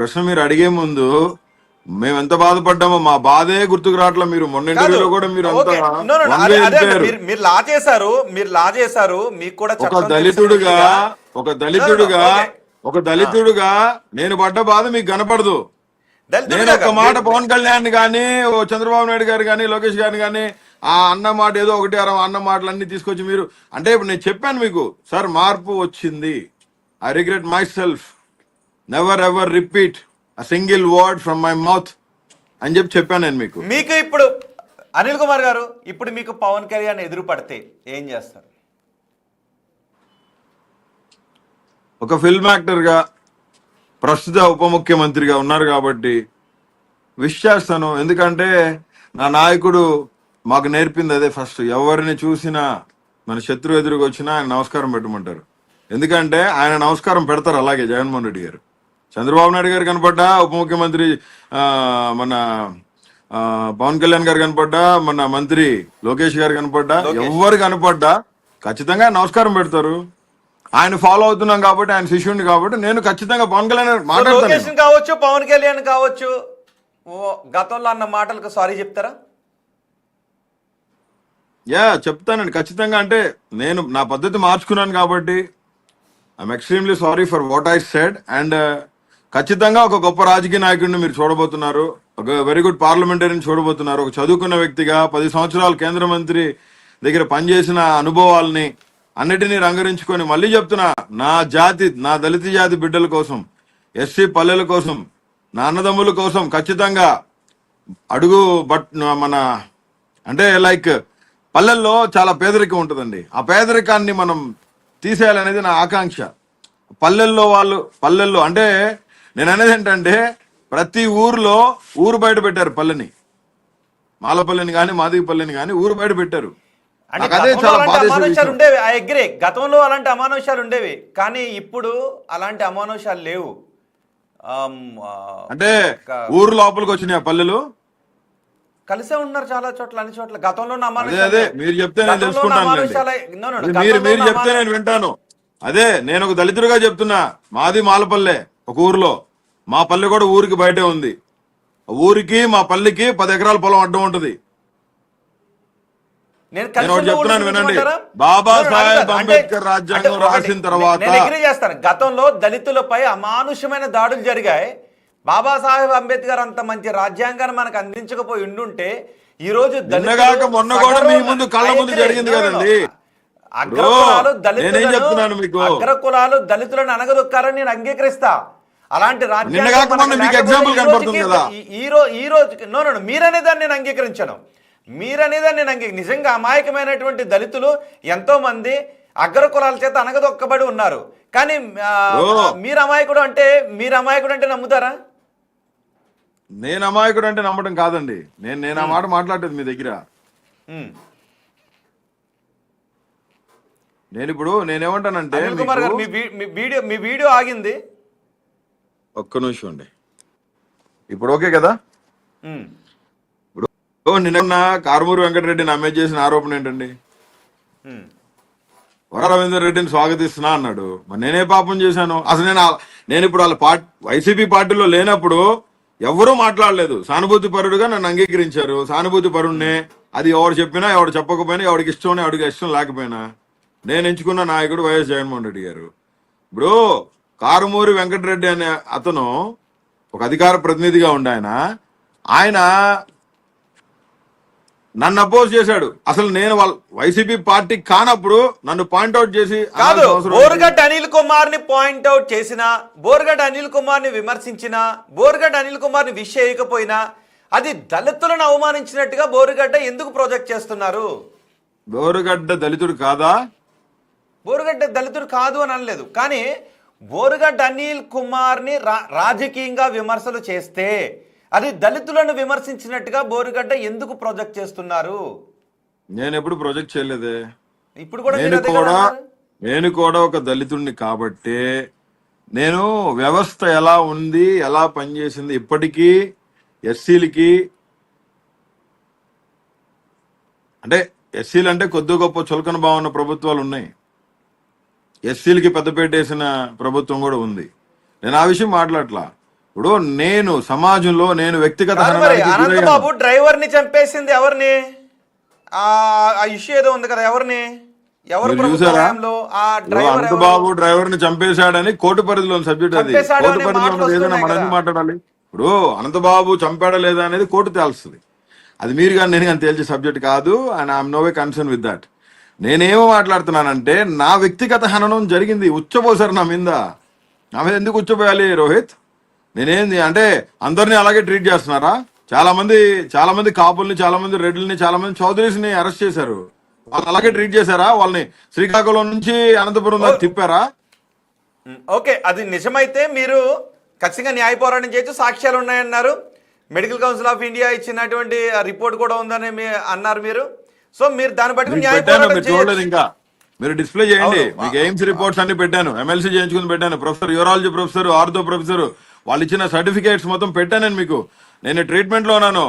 ప్రశ్న మీరు అడిగే ముందు మేము ఎంత బాధపడ్డామో మా బాధే గుర్తుకు రావట్లా. మీరు మొన్న ఇంటర్వ్యూలో కూడా మీరు అంతా వన్ వే వెళ్ళిపోయారు. మీరు లా చేశారు మీకు కూడా ఒక చట్టం దళితుడిగా తెలిసినట్టుగా. ఒక దళితుడిగా ఓకే. ఒక దళితుడిగా నేను పడ్డ బాధ మీకు కనపడదు. నేను దళితుడిగా ఒక మాట పవన్ కళ్యాణ్ గాని చంద్రబాబు నాయుడు గారు కానీ లోకేష్ గారిని కానీ ఆ అన్న మాట ఏదో ఒకటి అన్న మాటలు అన్ని తీసుకొచ్చి మీరు అంటే ఇప్పుడు నేను చెప్పాను మీకు, సార్ మార్పు వచ్చింది, I regret my self, never ever repeat a single word from my mouth అని చెప్పాను నేను మీకు. మీకు ఇప్పుడు అనిల్ కుమార్ గారు ఇప్పుడు మీకు పవన్ కళ్యాణ్ ఎదురు పడితే ఏం చేస్తారు? ఒక ఫిల్మ్ యాక్టర్గా ప్రస్తుత ఉప ముఖ్యమంత్రిగా ఉన్నారు కాబట్టి విష్ చేస్తాను. ఎందుకంటే నా నాయకుడు మాకు నేర్పింది అదే. ఫస్ట్ ఎవరిని చూసినా మన శత్రువు ఎదురుగా వచ్చినా ఆయన నమస్కారం పెట్టమంటారు. ఎందుకంటే ఆయన నమస్కారం పెడతారు. అలాగే జగన్మోహన్ రెడ్డి గారు, చంద్రబాబు నాయుడు గారు కనపడ్డా, ఉప ముఖ్యమంత్రి మన పవన్ కళ్యాణ్ గారు కనపడ్డా, మన మంత్రి లోకేష్ గారు కనపడ్డా, ఎవరు కనపడ్డా ఖచ్చితంగా నమస్కారం పెడతారు. ఆయన ఫాలో అవుతున్నాం కాబట్టి, ఆయన శిష్యుడిని కాబట్టి నేను ఖచ్చితంగా పవన్ కళ్యాణ్ మాట్లాడతాను. కావచ్చు, పవన్ కళ్యాణ్ కావచ్చు, గతంలో అన్న మాటలకు సారీ చెప్తారా? చెప్తానండి ఖచ్చితంగా. అంటే నేను నా పద్ధతి మార్చుకున్నాను కాబట్టి I'm extremely sorry for what I said. And ఖచ్చితంగా ఒక గొప్ప రాజకీయ నాయకుడిని మీరు చూడబోతున్నారు, ఒక వెరీ గుడ్ పార్లమెంటరీని చూడబోతున్నారు. ఒక చదువుకున్న వ్యక్తిగా 10 సంవత్సరాలు కేంద్ర మంత్రి దగ్గర పనిచేసిన అనుభవాల్ని అన్నిటినీ రంగరించుకొని మళ్ళీ చెప్తున్నా, నా దళిత జాతి బిడ్డల కోసం, ఎస్సీ పల్లెల కోసం, నా అన్నదమ్ముల కోసం ఖచ్చితంగా మన అంటే లైక్ పల్లెల్లో చాలా పేదరికం ఉంటుందండి. ఆ పేదరికాన్ని మనం తీసేయాలనేది నా ఆకాంక్ష. పల్లెల్లో అంటే నేను అనేది ఏంటంటే ప్రతి ఊర్లో ఊరు బయట పెట్టారు పల్లెని, మాలపల్లిని కానీ మాదిగపల్లిని కానీ ఊరు బయట పెట్టారు. అదే చాలా అమానుషాలు ఉండేవి. ఐ అగ్రీ, గతంలో అలాంటి అమానుషాలు ఉండేవి, కానీ ఇప్పుడు అలాంటి అమానుషాలు లేవు. అంటే ఊరు లోపలికి వచ్చినాయి పల్లెలు కలిసే ఉన్నారు చాలా చోట్ల, అన్ని చోట్ల. గతంలో అదే మీరు చెప్తే నేను తెలుసుకుంటాను, మీరు చెప్తే నేను వింటాను. అదే నేను ఒక దళితుడిగా చెప్తున్నా, మాది మాలపల్లె ఒక ఊర్లో, మా పల్లె కూడా ఊరికి బయటే ఉంది. ఊరికి మా పల్లెకి 10 ఎకరాల పొలం అడ్డం ఉంటది. నేను చెప్తున్నాను వినండి, బాబాసాహెబ్ అంబేద్కర్ రాజ్యాంగం రాసిన తర్వాత చేస్తాను, గతంలో దళితులపై అమానుషమైన దాడులు జరిగాయి. బాబాసాహెబ్ అంబేద్కర్ అంత మంచి రాజ్యాంగాన్ని మనకు అందించకపోయి ఉండుంటే ఈ రోజు మొన్న కూడా మీ ముందు కళ్ళ ముందు జరిగింది కదండి. అగ్రకులాలు దళితులను అనగదొక్కారని నేను అంగీకరిస్తా. అలాంటి ఈ రోజు మీరనే దాన్ని నేను అంగీకరించను. నిజంగా అమాయకమైనటువంటి దళితులు ఎంతో మంది అగ్రకులాల చేత అనగదొక్కబడి ఉన్నారు. కానీ మీరు అమాయకుడు అంటే నమ్ముతారా? నేను అమాయకుడు అంటే నమ్మడం కాదండి. నేను ఆ మాట మాట్లాడేది మీ దగ్గర. నేనేమంటానంటే అనిల్ కుమార్ గారు మీ వీడియో ఆగింది, ఒక్క నిమిషం అండి. ఇప్పుడు ఓకే కదా? ఇప్పుడు నిన్న కారుమూరి వెంకటరెడ్డిని అమ్మే చేసిన ఆరోపణ ఏంటండి? వర రవీందర్ రెడ్డిని స్వాగతిస్తున్నా అన్నాడు. మరి నేనే పాపం చేశాను? అసలు నేను ఇప్పుడు వాళ్ళ వైసీపీ పార్టీలో లేనప్పుడు ఎవరూ మాట్లాడలేదు. సానుభూతి పరుడుగా నన్ను అంగీకరించారు. సానుభూతి పరుడినే, అది ఎవరు చెప్పినా ఎవరు చెప్పకపోయినా, ఎవరికి ఇష్టం ఎవరికి ఇష్టం లేకపోయినా నేను ఎంచుకున్న నాయకుడు వైఎస్ జగన్మోహన్ రెడ్డి గారు. ఇప్పుడు కారుమూరి వెంకటరెడ్డి అనే అతను ఒక అధికార ప్రతినిధిగా ఉండి ఆయన నన్ను అపోజ్ చేశాడు. అసలు నేను వాళ్ళ వైసీపీ పార్టీ కానప్పుడు నన్ను పాయింట్అవుట్ చేసి కాదు, బోర్గడ్డ అనిల్ కుమార్ ని పాయింట్అవుట్ చేసినా, బోర్గడ్డ అనిల్ కుమార్ ని విమర్శించినా, బోర్గడ్డ అనిల్ కుమార్ ని విష్ చేయకపోయినా అది దళితులను అవమానించినట్టుగా బోరుగడ్డ ఎందుకు ప్రాజెక్ట్ చేస్తున్నారు? బోరుగడ్డ దళితుడు కాదా? బోరుగడ్డ దళితుడు కాదు అని అనలేదు, కానీ బోరుగడ్డ అనిల్ కుమార్ ని రాజకీయంగా విమర్శలు చేస్తే అది దళితులను విమర్శించినట్టుగా బోరుగడ్డ ఎందుకు ప్రాజెక్ట్ చేస్తున్నారు? నేను ఎప్పుడు ప్రాజెక్ట్ చేయలేదే. ఇప్పుడు కూడా నేను కూడా ఒక దళితుడిని కాబట్టి నేను వ్యవస్థ ఎలా ఉంది, ఎలా పనిచేసింది, ఇప్పటికీ ఎస్సీలకి అంటే ఎస్సీలు అంటే కొద్ది గొప్ప చులకన భావన ప్రభుత్వాలు ఉన్నాయి. ఎస్సీలకి పెద్దపేట వేసిన ప్రభుత్వం కూడా ఉంది. నేను ఆ విషయం మాట్లాడట్లా. ఇప్పుడు నేను సమాజంలో నేను వ్యక్తిగత కాదు మరి హననానికి గురయ్యాను. అనంతబాబు డ్రైవర్ ని చంపేసింది ఎవరిని? ఆ ఇష్యూ ఏదో ఉంది కదా, ఎవరిని? ఎవరు మీరు ప్రభుత్వ చూసారా? హయాంలో ఆ డ్రైవర్ ఎవరు? అనంతబాబు డ్రైవర్ ని చంపేశాడని కోర్టు పరిధిలో సబ్జెక్ట్ అది. చంపేశాడు కోర్టు అనే పరిధిలో మాటలు ఉన్నది ఏదైనా వస్తున్నాయి మనం ఎందుకు కదా. మాట్లాడాలి? ఇప్పుడు అనంతబాబు చంపాడా లేదా అనేది కోర్టు తేల్స్తుంది. అది మీరు కానీ నేను కానీ తేల్చే సబ్జెక్ట్ కాదు. And I'm no way concern with that. నేనేమో మాట్లాడుతున్నానంటే నా వ్యక్తిగత హననం జరిగింది. ఉచ్చపోసారు నా మీద. నా మీద ఎందుకు ఉచ్చపోయాలి రోహిత్? నేనేంది అంటే అందరినీ అలాగే ట్రీట్ చేస్తున్నారా? చాలా మంది కాపుల్ని, చాలా మంది రెడ్లని, చాలా మంది చౌదరీస్ ని అరెస్ట్ చేశారు. వాళ్ళు అలాగే ట్రీట్ చేశారా? వాళ్ళని శ్రీకాకుళం నుంచి అనంతపురం దాకా తిప్పారా? ఓకే, అది నిజమైతే మీరు ఖచ్చితంగా న్యాయ పోరాటం చేయొచ్చు. సాక్ష్యాలు ఉన్నాయన్నారు. మెడికల్ కౌన్సిల్ ఆఫ్ ఇండియా ఇచ్చినటువంటి రిపోర్ట్ కూడా ఉందని అన్నారు మీరు. సో మీరు దాన్ని బట్టి మీకు న్యాయ పెట్టాను, పోరాటం మీరు చూడలేదు చేయొచ్చు. ఇంకా. మీరు డిస్ప్లే చేయండి. అవును. మీకు ఎయిమ్స్ రిపోర్ట్స్ అన్ని పెట్టాను, ఎమ్మెల్సీ చేయించుకుని పెట్టాను, professor urology professor, ortho professor వాళ్ళు ఇచ్చిన సర్టిఫికేట్స్ మొత్తం పెట్టాను నేను మీకు. నేను ట్రీట్మెంట్ లో ఉన్నాను.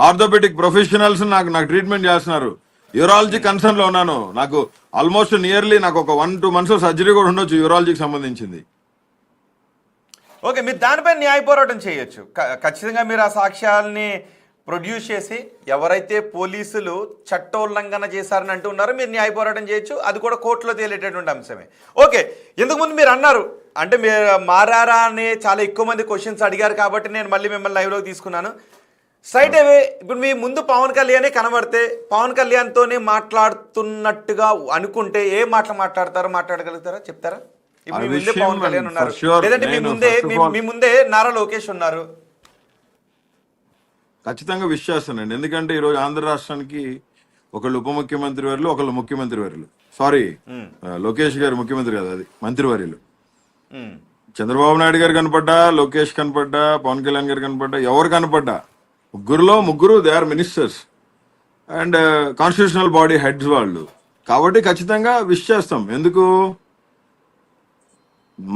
ఆర్థోపెడిక్ ప్రొఫెషనల్స్ నాకు ట్రీట్మెంట్ చేస్తున్నారు. యూరాలజీ కన్సర్న్ లో ఉన్నాను. నాకు ఆల్మోస్ట్ నియర్లీ నాకు ఒక 1-2 months సర్జరీ కూడా ఉండొచ్చు యూరాలజీకి సంబంధించింది. ఓకే, మీరు దానిపై న్యాయ పోరాటం చేయొచ్చు. ఖచ్చితంగా మీరు ఆ సాక్ష్యాలని ప్రొడ్యూస్ చేసి ఎవరైతే పోలీసులు చట్టోల్లంఘన చేశారని అంటున్నారో మీరు న్యాయ పోరాటం చేయొచ్చు. అది కూడా కోర్టులో తేలేటటువంటి అంశమే. ఓకే, ఇంతకుముందు మీరు అన్నారు అంటే మీరు మారారా అని చాలా ఎక్కువ మంది క్వశ్చన్స్ అడిగారు కాబట్టి నేను మళ్ళీ మిమ్మల్ని లైవ్లోకి తీసుకున్నాను. స్ట్రైట్ అవే ఇప్పుడు మీ ముందు పవన్ కళ్యాణే కనబడితే పవన్ కళ్యాణ్తోనే మాట్లాడుతున్నట్టుగా అనుకుంటే ఏ మాటలు మాట్లాడగలుగుతారా చెప్తారా? ఇప్పుడు మీ ముందే పవన్ కళ్యాణ్ ఉన్నారు, లేదంటే మీ ముందే నారా లోకేష్ ఉన్నారు. ఖచ్చితంగా విష్ చేస్తానండి. ఎందుకంటే ఈరోజు ఆంధ్ర రాష్ట్రానికి ఒకళ్ళు ఉప ముఖ్యమంత్రి వర్యులు, ఒకళ్ళు ముఖ్యమంత్రి వర్యులు. సారీ, లోకేష్ గారు ముఖ్యమంత్రి కదా, అది మంత్రివర్యులు. చంద్రబాబు నాయుడు గారు కనపడ్డా, లోకేష్ కనపడ్డా, పవన్ కళ్యాణ్ గారు కనపడ్డా, ఎవరు కనపడ్డా ముగ్గురు they are ministers and constitutional body heads వాళ్ళు. కాబట్టి ఖచ్చితంగా విష్ చేస్తాం. ఎందుకు?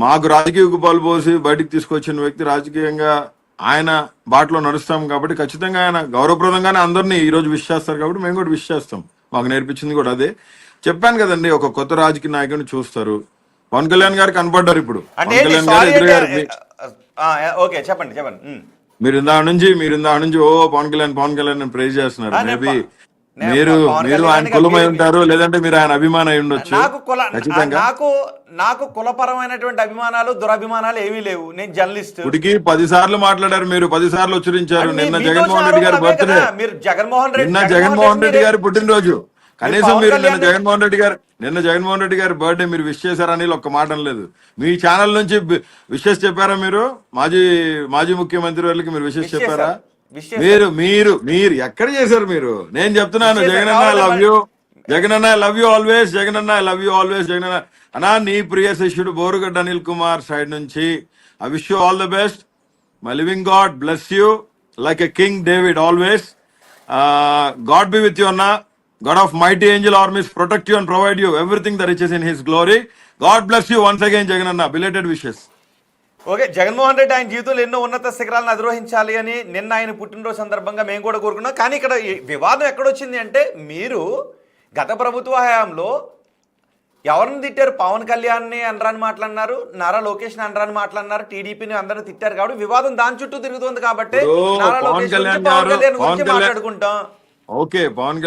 మాకు రాజకీయ గుప్పాలు పోసి బయటికి తీసుకొచ్చిన వ్యక్తి, రాజకీయంగా ఆయన బాటలో నడుస్తాం కాబట్టి ఖచ్చితంగా ఆయన గౌరవప్రదంగానే అందరినీ ఈ రోజు విష్ చేస్తారు. కాబట్టి మేము కూడా విష్ చేస్తాం. మాకు నేర్పించింది కూడా అదే. చెప్పాను కదండి, ఒక కొత్త రాజకీయ నాయకుడిని చూస్తారు. పవన్ కళ్యాణ్ గారు కనపడ్డారు. ఇప్పుడు పవన్ కళ్యాణ్ గారు ఎదురుగారు. ఓకే, చెప్పండి. మీరు ఇందా నుంచి ఓ పవన్ కళ్యాణ్ ప్రైజ్ చేస్తున్నారు. మేబీ మీరు ఆయన కులమై ఉంటారు, లేదంటే మీరు ఆయన అభిమానం అయి ఉండొచ్చు. నాకు కులపరమైనటువంటి అభిమానాలు, దురభిమానాలు ఏమీ లేవు. నేను జర్నలిస్ట్. ఇప్పటికి 10 సార్లు మాట్లాడారు, మీరు 10 సార్లు ఉచ్చరించారు. నిన్న జగన్మోహన్ రెడ్డి గారి బర్త్డే, నిన్న జగన్మోహన్ రెడ్డి గారి పుట్టినరోజు. కనీసం మీరు నిన్న జగన్మోహన్ రెడ్డి గారి బర్త్డే మీరు విష్ చేశారని ఒక్క మాట లేదు. మీ ఛానల్ నుంచి విషెస్ చెప్పారా? మీరు మాజీ ముఖ్యమంత్రి వాళ్ళకి మీరు విషెస్ చెప్పారా? మీరు ఎక్కడ చేశారు? మీరు నేను చెప్తున్నాను, జగన్ అన్న లవ్ యూ ఆల్వేస్, జగన్ అన్న లవ్ యూ ఆల్వేస్. జగన్ అన్నా, నీ ప్రియ శిష్యుడు బోరుగడ్డ అనిల్ కుమార్ సైడ్ నుంచి I wish you all the best. My living God bless you like a king David always. God be with you అన్నా. God of mighty angel armies protect you and provide you everything that riches in his glory. God bless you once again, Jagananna. Belated wishes. Okay, Jaganmohan Reddy ఆయన జీవితంలో ఎన్నో ఉన్నత శిఖరాలను అధిరోహించాలి అని నిన్న ఆయన పుట్టినరోజు సందర్భంగా మేము కూడా కోరుకున్నాం. కానీ ఇక్కడ వివాదం ఎక్కడొచ్చింది అంటే, మీరు గత ప్రభుత్వ హయాంలో ఎవరిని తిట్టారు? పవన్ కళ్యాణ్ని అనరాని మాట్లాడినారు, నారా లోకేష్ని అనరాని మాట్లాడినారు, టీడీపీని అందరిని తిట్టారు. కాబట్టి వివాదం దాని చుట్టూ తిరుగుతుంది. కాబట్టి నారా లోకేష్ గురించి, పవన్ కళ్యాణ్ గురించి మాట్లాడుకుంటాం. ఓకే, పవన్